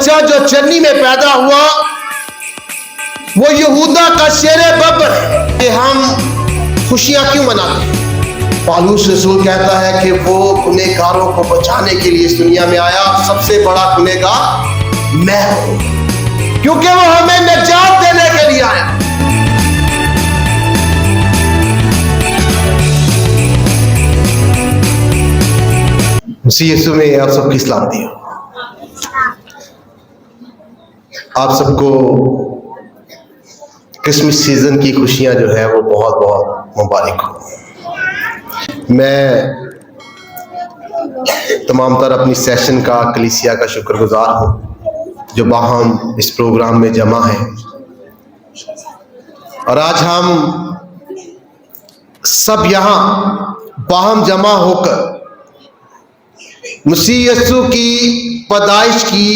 بچہ جو چرنی میں پیدا ہوا وہ یہودا کا شیر ببر ہے کہ ہم خوشیاں کیوں مناتے ہیں؟ پالوس رسول کہتا ہے کہ وہ گنہگاروں کو بچانے کے لیے اس دنیا میں آیا، سب سے بڑا گنہگار میں ہوں، کیونکہ وہ ہمیں نجات دینے کے لیے آیا۔ مسیح یسوع میں آپ سب کی سلامتی ہو۔ آپ سب کو کرسمس سیزن کی خوشیاں جو ہے وہ بہت بہت مبارک ہو۔ میں تمام تر اپنی سیشن کا، کلیسیا کا شکر گزار ہوں جو باہم اس پروگرام میں جمع ہیں، اور آج ہم سب یہاں باہم جمع ہو کر مسیح یسوع کی پیدائش کی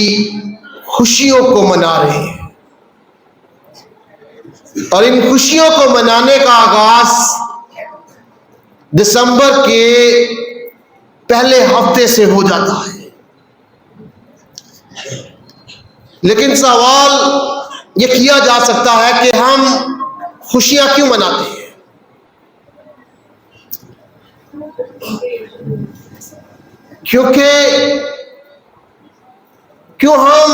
خوشیوں کو منا رہے ہیں، اور ان خوشیوں کو منانے کا آغاز دسمبر کے پہلے ہفتے سے ہو جاتا ہے۔ لیکن سوال یہ کیا جا سکتا ہے کہ ہم خوشیاں کیوں مناتے ہیں؟ کیوں ہم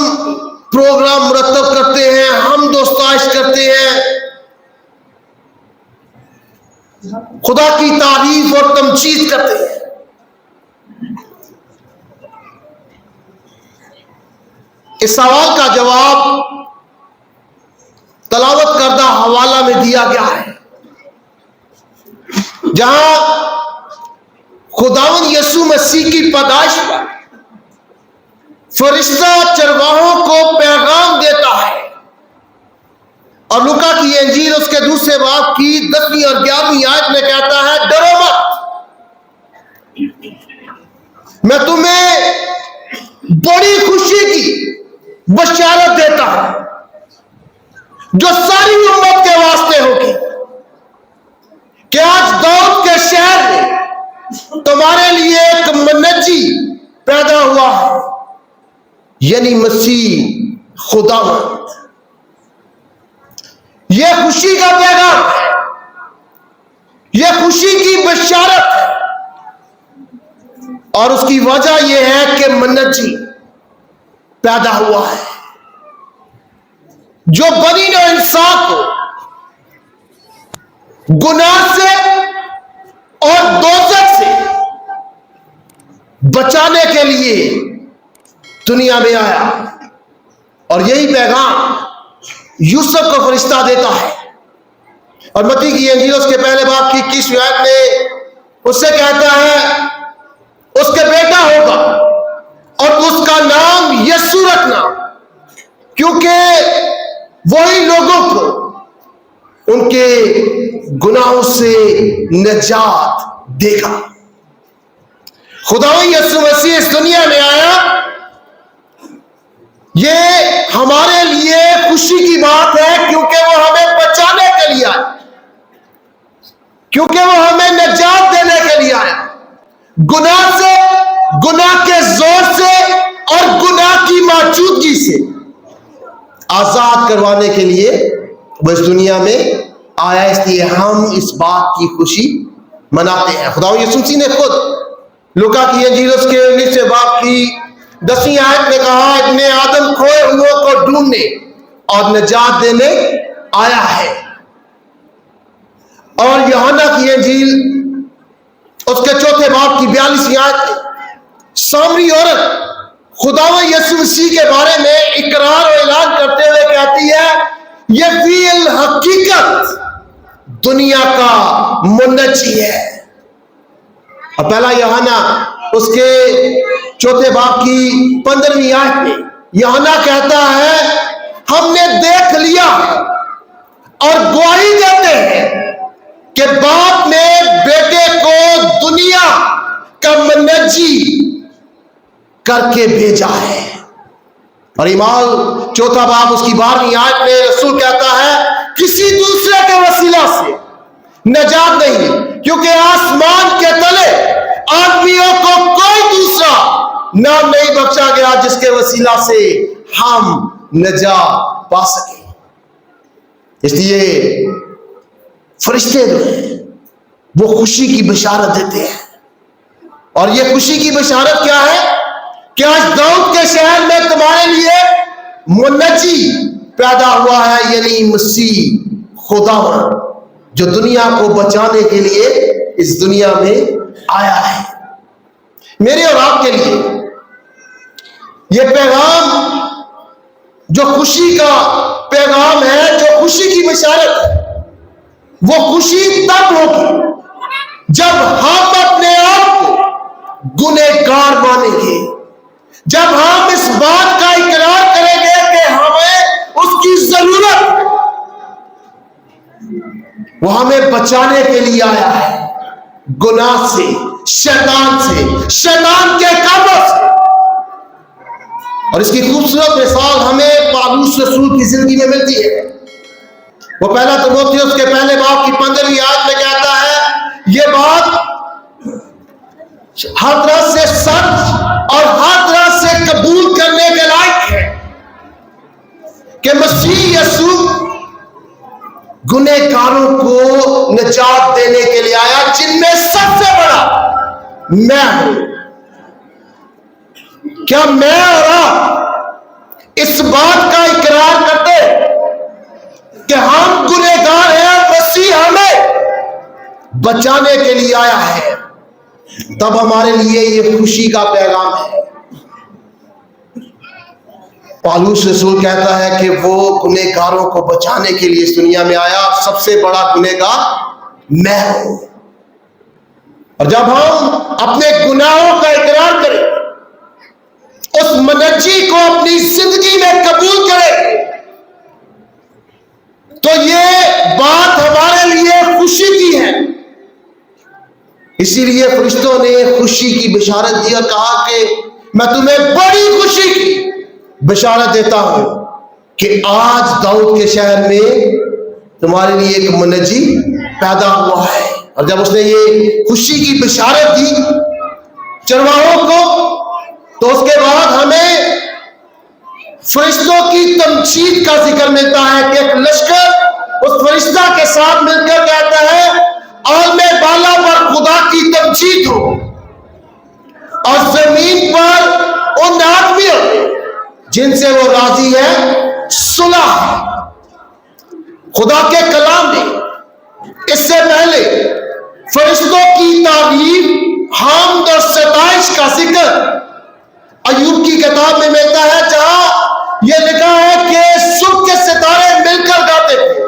پروگرام مرتب کرتے ہیں، ہم دوستائش کرتے ہیں، خدا کی تعریف اور تمجید کرتے ہیں؟ اس سوال کا جواب تلاوت کردہ حوالہ میں دیا گیا ہے، جہاں خداوند یسوع مسیح کی پیدائش پر فرشتہ چرواہوں کو پیغام دیتا ہے، اور لوکا کی انجیل اس کے دوسرے باب کی 10ویں اور 11ویں آیت میں کہتا ہے، ڈرو مت، میں تمہیں بڑی خوشی کی بشارت دیتا ہوں جو ساری امت کے واسطے ہوگی، کہ آج داؤد کے شہر میں تمہارے لیے ایک منجی پیدا ہوا ہے، یعنی مسیح خداوند۔ یہ خوشی کا پیغام ہے، یہ خوشی کی بشارت ہے، اور اس کی وجہ یہ ہے کہ منجی پیدا ہوا ہے جو بنی نوع انسان کو گناہ سے اور دوزخ سے بچانے کے لیے دنیا میں آیا، اور یہی پیغام یوسف کو فرشتہ دیتا ہے، اور متی کی انجیل اس کے پہلے باب کی 21ویں آیت میں اس سے کہتا ہے اس کے بیٹا ہوگا اور اس کا نام یسوع رکھنا، کیونکہ وہی لوگوں کو ان کے گناہوں سے نجات دے گا۔ خداوند یسوع مسیح اس دنیا میں آیا، یہ ہمارے لیے خوشی کی بات ہے، کیونکہ وہ ہمیں بچانے کے لیے آیا، کیونکہ وہ ہمیں نجات دینے کے لیے آیا، گناہ سے، گناہ کے زور سے اور گناہ کی موجودگی سے آزاد کروانے کے لیے وہ اس دنیا میں آیا۔ اس لیے ہم اس بات کی خوشی مناتے ہیں۔ خداوند یسوع مسیح نے خود لوکا کی انجیل اس کے 19ویں باب کی 10ویں آیت میں کہا، ابن آدم کھوئے ہوئے کو ڈھونڈنے اور نجات دینے آیا ہے۔ اور یوحنا کی انجیل اس کے 4 باب کی 42ویں آیت میں سامری عورت خداوند یسوع مسیح کے بارے میں اقرار و اعلان کرتے ہوئے کہتی ہے، یہ فی الحقیقت دنیا کا منجی ہے۔ اور پہلا یوحنا اس کے 4 باب کی 15ویں آیت میں یوحنا کہتا ہے، ہم نے دیکھ لیا اور گواہی دیتے ہیں کہ باپ نے بیٹے کو دنیا کا منجی کر کے بھیجا ہے۔ اور ایمال 4 باب اس کی 12ویں آیت میں رسول کہتا ہے، کسی دوسرے کے وسیلہ سے نجات نہیں، کیونکہ آسمان کے تلے آدمیوں کو کوئی دوسرا نام نہیں بخشا گیا جس کے وسیلہ سے ہم نجات پا سکیں۔ اس لیے فرشتے جو ہیں وہ خوشی کی بشارت دیتے ہیں، اور یہ خوشی کی بشارت کیا ہے کہ آج داؤد کے شہر میں تمہارے لیے منجی پیدا ہوا ہے، یعنی مسیح خدا جو دنیا کو بچانے کے لیے اس دنیا میں آیا ہے۔ میرے اور آپ کے لیے یہ پیغام جو خوشی کا پیغام ہے، جو خوشی کی بشارت ہے، وہ خوشی تب ہوگی جب ہم اپنے آپ کو گنہگار مانیں گے، جب ہم اس بات کا اقرار کریں گے کہ ہمیں اس کی ضرورت ہے، وہ ہمیں بچانے کے لیے آیا ہے گناہ سے، شیطان کے قابو سے۔ اور اس کی خوبصورت مثال ہمیں پالوس رسول کی زندگی میں ملتی ہے۔ وہ پہلا تimotheus کے پہلے باب کی 15ویں آیت میں کہتا ہے یہ بات ہر طرح سے سچ اور ہر طرح سے قبول کرنے کے لائق ہے کہ مسیح یسوع گنہگاروں کو نجات دینے کے لیے آیا، جن میں سب سے بڑا میں ہوں۔ کیا میں اور آپ اس بات کا اقرار کرتے کہ ہم گنہگار ہیں اور مسیح ہمیں بچانے کے لیے آیا ہے؟ تب ہمارے لیے یہ خوشی کا پیغام ہے۔ پالوس رسول کہتا ہے کہ وہ گنہگاروں کو بچانے کے لیے اس دنیا میں آیا، سب سے بڑا گنہگار میں ہوں۔ اور جب ہم اپنے گناہوں کا اقرار کریں، اس منجی کو اپنی زندگی میں قبول کریں، تو یہ بات ہمارے لیے خوشی کی ہے۔ اسی لیے فرشتوں نے خوشی کی بشارت دی اور کہا کہ میں تمہیں بڑی خوشی کی بشارت دیتا ہوں کہ آج داؤد کے شہر میں تمہارے لیے ایک منجی پیدا ہوا ہے۔ اور جب اس نے یہ خوشی کی بشارت دی چرواہوں کو، تو اس کے بعد ہمیں فرشتوں کی تمجید کا ذکر ملتا ہے کہ ایک لشکر اس فرشتہ کے ساتھ مل کر کہتا ہے عالم بالا پر خدا کی تمجید ہو، اور زمین پر ان آدمیوں جن سے وہ راضی ہے صلح۔ خدا کے کلام نے اس سے پہلے فرشتوں کی تعریف، حمد اور ستائش کا ذکر ایوب کی کتاب میں ملتا ہے، جہاں یہ لکھا ہے کہ صبح کے ستارے مل کر گاتے تھے،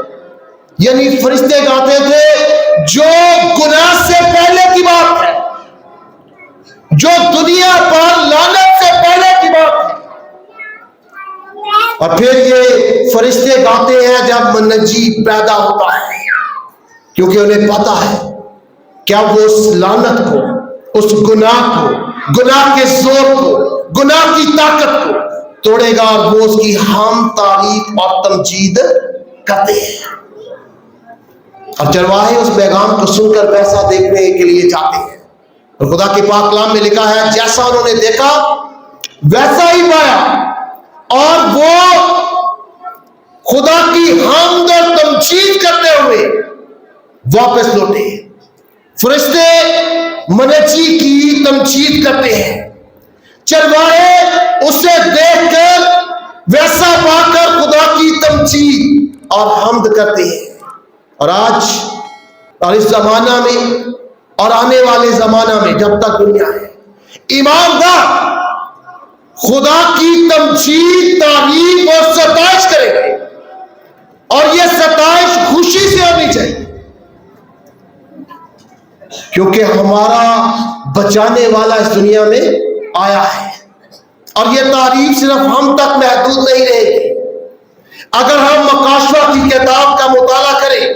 یعنی فرشتے گاتے تھے، جو گناہ سے پہلے کی بات ہے، جو دنیا پر لعنت سے پہلے کی بات ہے۔ اور پھر یہ فرشتے گاتے ہیں جب منجی پیدا ہوتا ہے، کیونکہ انہیں پتا ہے کیا وہ اس لعنت کو، اس گناہ کو، گناہ کے زور کو، گناہ کی طاقت کو توڑے گا، اور وہ اس کی حمد، تعریف اور تمجید کرتے ہیں۔ اور چرواہے اس پیغام کو سن کر پیسہ دیکھنے کے لیے جاتے ہیں، اور خدا کے پاک کلام میں لکھا ہے جیسا انہوں نے دیکھا ویسا ہی پایا، اور وہ خدا کی حمد اور تمجید کرتے ہوئے واپس لوٹے۔ فرشتے منجی کی تمجید کرتے ہیں، چرواہے اسے دیکھ کر ویسا پا کر خدا کی تمجید اور حمد کرتے ہیں۔ اور آج اور اس زمانہ میں اور آنے والے زمانہ میں جب تک دنیا ہے، ایماندار خدا کی تمجید، تعریف اور ستائش کریں گے، اور یہ ستائش خوشی سے ہونی چاہیے، کیونکہ ہمارا بچانے والا اس دنیا میں آیا ہے۔ اور یہ تعریف صرف ہم تک محدود نہیں رہے گی۔ اگر ہم مکاشوہ کی کتاب کا مطالعہ کریں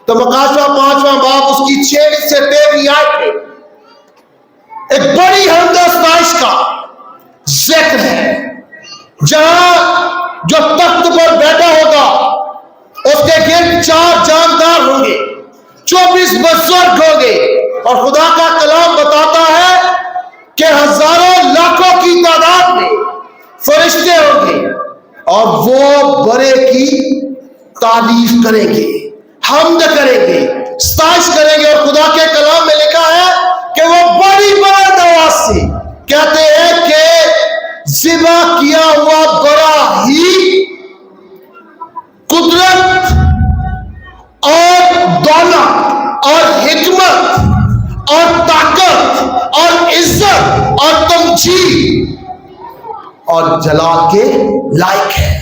تو مکاشوہ 5واں باب اس کی 6 سے 13 آیت میں ایک بڑی حمد و ستائش کا ذکر ہے، جہاں جو تخت پر بیٹھا ہوگا اس کے گرد 4 جاندار ہوں گے، 24 بزرگ ہوں گے، اور خدا کا کلام بتاتا ہے کہ ہزاروں لاکھوں کی تعداد میں فرشتے ہوں گے، اور وہ بڑے کی تعریف کریں گے, حمد کریں گے, ستائش کریں گے. اور خدا کے کلام میں لکھا ہے کہ وہ بڑی بلند آواز سے کہتے ہیں کہ ذبح کیا ہوا بڑا ہی قدرت اور دولت اور حکمت اور طاقت اور عزت اور تمجید اور جلال کے لائق ہے.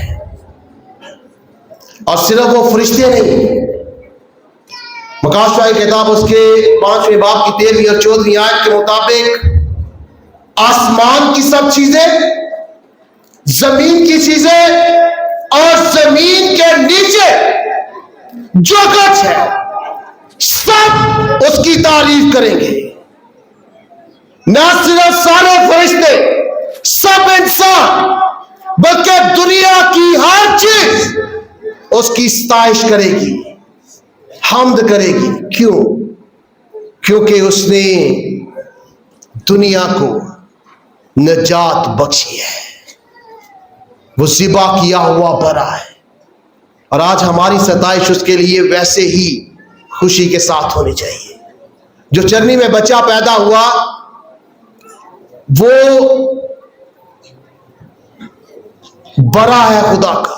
اور صرف وہ فرشتے نہیں, مکاشفہ کتاب اس کے 5ویں باب کی 13ویں اور 14ویں آیت کے مطابق آسمان کی سب چیزیں, زمین کی چیزیں اور زمین کے نیچے جو کچھ ہے سب اس کی تعریف کریں گے. نہ صرف سارے فرشتے, سب انسان, بلکہ دنیا کی ہر چیز اس کی ستائش کرے گی, حمد کرے گی. کیوں؟ کیونکہ اس نے دنیا کو نجات بخشی ہے, وہ ذبح کیا ہوا بڑا ہے. اور آج ہماری ستائش اس کے لیے ویسے ہی خوشی کے ساتھ ہونی چاہیے. جو چرنی میں بچہ پیدا ہوا وہ بڑا ہے خدا کا,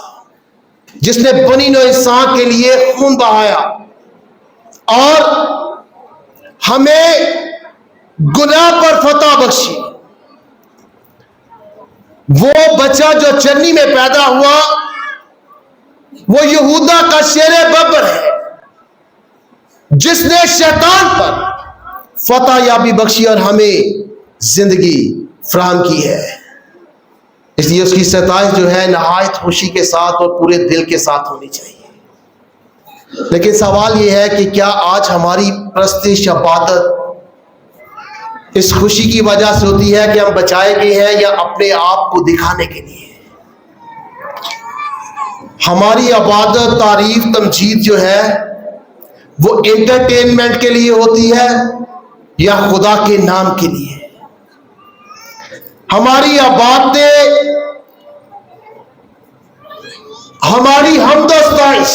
جس نے بنی نوع انسان کے لیے خون بہایا اور ہمیں گناہ پر فتح بخشی. وہ بچہ جو چرنی میں پیدا ہوا وہ یہودا کا شیر ببر ہے, جس نے شیطان پر فتح یابی بخشی اور ہمیں زندگی فراہم کی ہے. اس لیے اس کی ستائش جو ہے نہایت خوشی کے ساتھ اور پورے دل کے ساتھ ہونی چاہیے. لیکن سوال یہ ہے کہ کیا آج ہماری پرستش عبادت اس خوشی کی وجہ سے ہوتی ہے کہ ہم بچائے گئے ہیں, یا اپنے آپ کو دکھانے کے لیے؟ ہماری عبادت, تعریف, تمجید جو ہے وہ انٹرٹینمنٹ کے لیے ہوتی ہے یا خدا کے نام کے لیے؟ ہماری عبادتیں, ہماری حمد و ستائش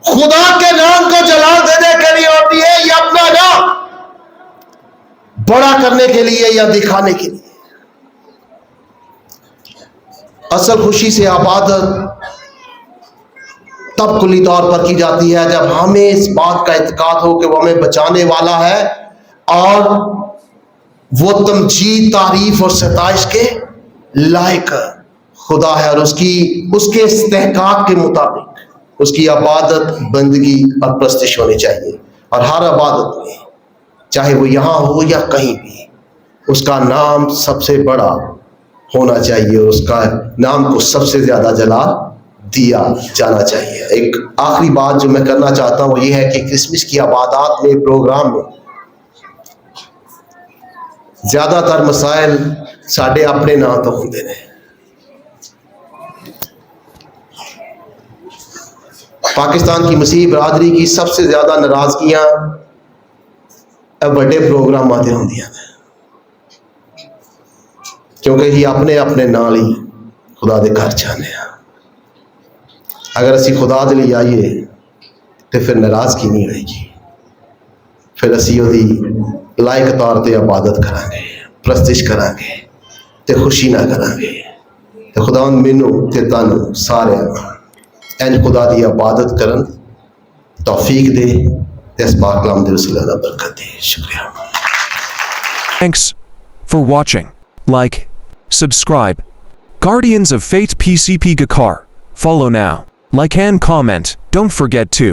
خدا کے نام کو جلال دینے کے لیے ہوتی ہے یا اپنا نام بڑا کرنے کے لیے یا دکھانے کے لیے؟ اصل خوشی سے عبادت تب کلی طور پر کی جاتی ہے جب ہمیں اس بات کا اعتقاد ہو کہ وہ ہمیں بچانے والا ہے اور وہ تمجید, تعریف اور ستائش کے لائق خدا ہے, اور اس کے استحقاق کے مطابق اس کی عبادت, بندگی اور پرستش ہونی چاہیے. اور ہر عبادت میں, چاہے وہ یہاں ہو یا کہیں بھی, اس کا نام سب سے بڑا ہونا چاہیے اور اس کا نام کو سب سے زیادہ جلال دیا جانا چاہیے. ایک آخری بات جو میں کرنا چاہتا ہوں وہ یہ ہے کہ کرسمس کی عبادات میں, پروگرام میں زیادہ تر مسائل ساڈے اپنے نام تو ہوندے نے. پاکستان کی مسیحی برادری کی سب سے زیادہ ناراضگیاں بڑے پروگرام آتے ہوندیاں نے, کیونکہ ہی اپنے اپنے نال ہی خدا دے گھر جانے ہیں. اگر اسی خدا دے لیے آئیے تو پھر ناراضگی نہیں ہوئے گی, پھر اسی وہ لائق طور تے عبادت کریں گے, پرستش کریں گے تے خوشی نہ کریں گے. تو خدا مینوں تے تانوں سارے انج خدا دی عبادت کرن توفیق دے, تے اس پاک کلام دے وسیلہ نال برکت دے. شکریہ. Thanks for watching. Like, subscribe. Guardians of Faith PCP Gakar. Follow now. Like and comment. Don't forget to.